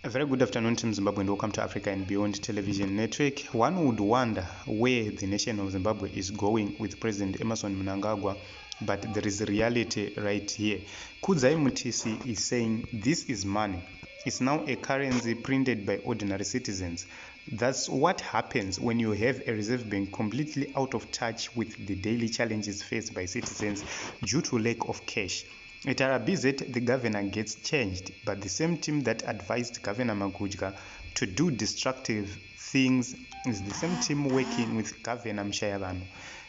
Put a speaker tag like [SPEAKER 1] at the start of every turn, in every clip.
[SPEAKER 1] A very good afternoon, Team Zimbabwe, and welcome to Africa and Beyond Television Network. One would wonder where the nation of Zimbabwe is going with President Emmerson Mnangagwa, but there is a reality right here. Kudzai Mutisi is saying this is money. It's now a currency printed by ordinary citizens. That's what happens when you have a reserve bank completely out of touch with the daily challenges faced by citizens due to lack of cash. At RBZ, the governor gets changed, but the same team that advised Governor Magudya to do destructive things is the same team working with Governor Mshayabano.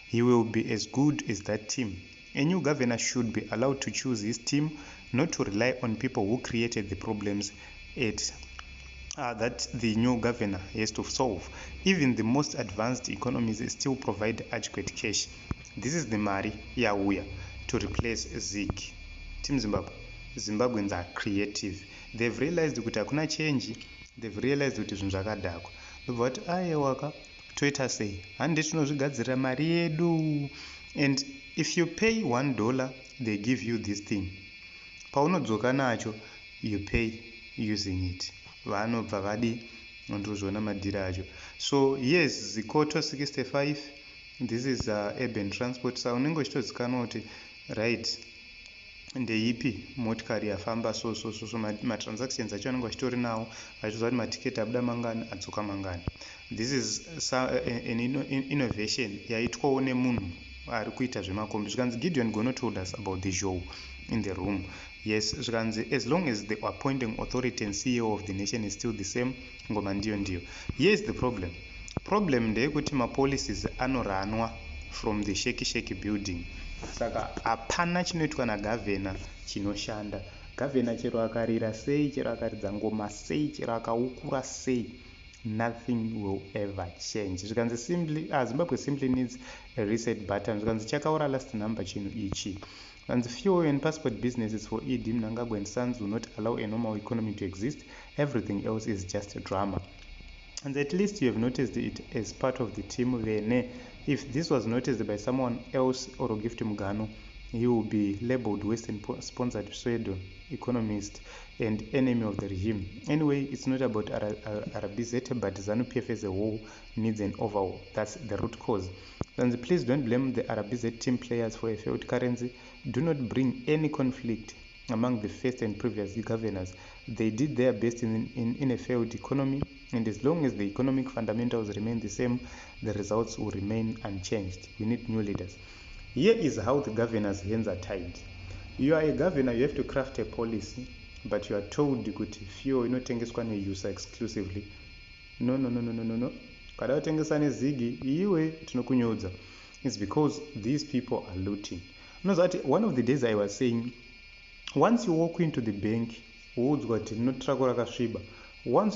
[SPEAKER 1] He will be as good as that team. A new governor should be allowed to choose his team, not to rely on people who created the problems that the new governor has to solve. Even the most advanced economies still provide adequate cash. This is the mari yauya to replace Zig. Team Zimbabweans are creative. They've realized kuti hakuna change. They've realized kuti zvinhu zvakadhakwa. Ndobva kuti aiwaka toita sei? Hande tinozvigadzirira mari yedu. And if you pay $1, they give you this thing. Paunodzoka nacho, you pay using it. Vanobva vadi ndozvona madhira acho. So yes, Zikoto 65. This is urban transport. So unenge uchitozikanwa kuti right, ndeipi motikari yafamba so matransactions acho anenge achitori nawo vachiziva kuti matiketi abuda mangani adzoka mangani. This is an innovation yaitwawo nemunhu ari kuita zvemakombi. Zvikanzi Gideon Gono told us about the show in the room. Yes, zvikanzi as long as the appointing authority and CEO of the nation is still the same, ngoma ndiyo. Here's the problem ndeyekuti mapolicies anoranwa from the shaky building. Saka hapana chinoitwa nagavhena chinoshanda. Gavhena chero akarira sei, chero akaridza ngoma sei, chero akaukura sei, nothing will ever change. Zvikanzi Zimbabwe simply needs a reset button. Zvikanzi chakaura last number chinhu ichi. And the fuel and passport businesses for ED Mnangagwa and Sons will not allow a normal economy to exist. Everything else is just a drama. And at least you have noticed it as part of the team Vene. If this was noticed by someone else or Gift Mugano, he will be labeled Western-sponsored pseudo economist and enemy of the regime. Anyway, it's not about RBZ, but ZANU-PF as a whole needs an overhaul. That's the root cause. And please don't blame the RBZ team players for a failed currency. Do not bring any conflict among the first and previous governors. They did their best in a failed economy, and as long as the economic fundamentals remain the same, the results will remain unchanged. We need new leaders. Here is how the governor's hands are tied. You are a governor, you have to craft a policy, but you are told kuti fuel inotengeswa neuser exclusively. No. Kada utengesa nezigi, iwe tinokunyodza. It's because these people are looting. No, that one of the days I was saying, once you walk into the bank, once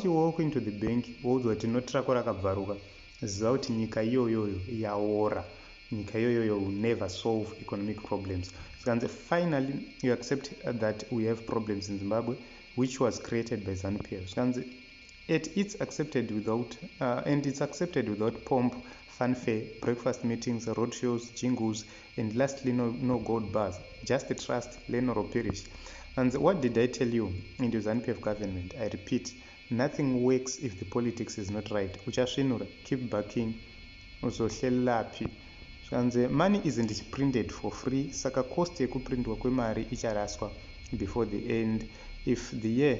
[SPEAKER 1] you walk into the bank, ziva kuti nyika iyoyoyo yaora. Nyika iyoyoyo will never solve economic problems. So finally, you accept that we have problems in Zimbabwe, which was created by ZANU-PF. It's accepted without, and it's accepted without pomp, fanfare, breakfast meetings, roadshows, jingles, and lastly, no gold bars. Just trust, learn or perish. And what did I tell you in the ZANU-PF government? I repeat, nothing works if the politics is not right. Uchashinura, keep backing, uzohlelapi. Money isn't printed for free. Saka cost yekuprintwa kwemari icharaswa before the end. If the year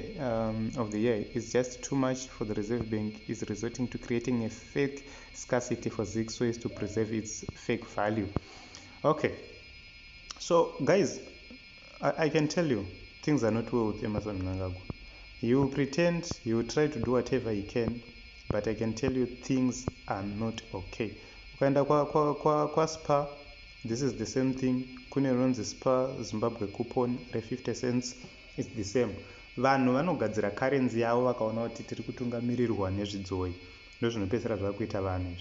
[SPEAKER 1] of the year is just too much for the Reserve Bank, is resorting to creating a fake scarcity for Zig so as to preserve its fake value. Okay, so guys, I can tell you things are not well with Emmerson Mnangagwa. He will pretend, he will try to do whatever he can, but I can tell you things are not okay. Ukaenda kwa Spar, this is the same thing. Kune ronzi Spar Zimbabwe coupon re 50 cents. It's the same. Vanhu vanogadzira currency yavo vakaona kuti tiri kutungamirirwa nezvidzoi. Ndozvinopedzera zvakuita vanhu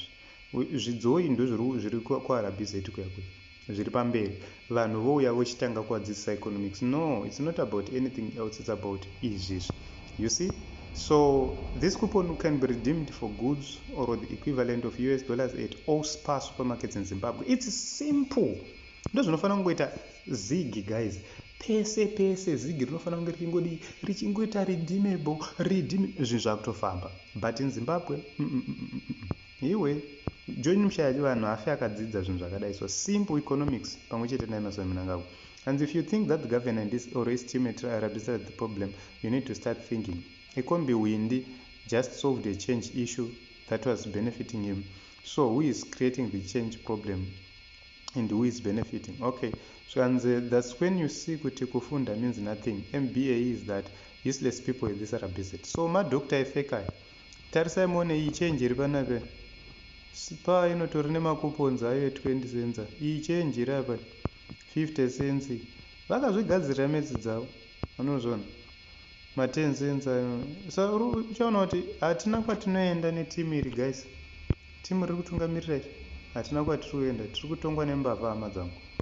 [SPEAKER 1] izvi. Zvidzoi ndozviri kuRBZ kuya kuya. Zviri pamberi. Vanhu vouya vochitanga kuvadzidzisa economics. No, it's not about anything else. It's about izvi. You see? So this coupon can be redeemed for goods or the equivalent of US dollars at all Spar supermarkets in Zimbabwe. It's simple. Ndozvinofanira kungoita Zig, guys. pese zigi rinofanira kunge richingodi richingoita redeemable zvinhu zvakutofamba. But in Zimbabwe iwe John Mushaya vanhu afi akadzidza zvinhu zvakadai. So simple economics pamwe chete naEmmerson Mnangagwa. And if you think that the government is or estimate the problem, you need to start thinking. Ekombi Windi just solved a change issue that was benefiting him. So who is creating the change problem and who is benefiting? Okay, so and that's when you see kuti kufunda means nothing. MBA is that useless people in this are busy. So madoctor efekai tarisai muone iyi change iri panape spa inotori nemakuponzi ayo 20 cents. Iyi change iri apa 50 cents. Vakazvigadzirira metsi dzavo vanozviona ma 10 cents ayo. So uchaona kuti hatina kwatinoenda netimu iri guys. Timu riri kutungamirira hatina kwatiri kuenda, tiri kutongwa nembavha hama dzangu.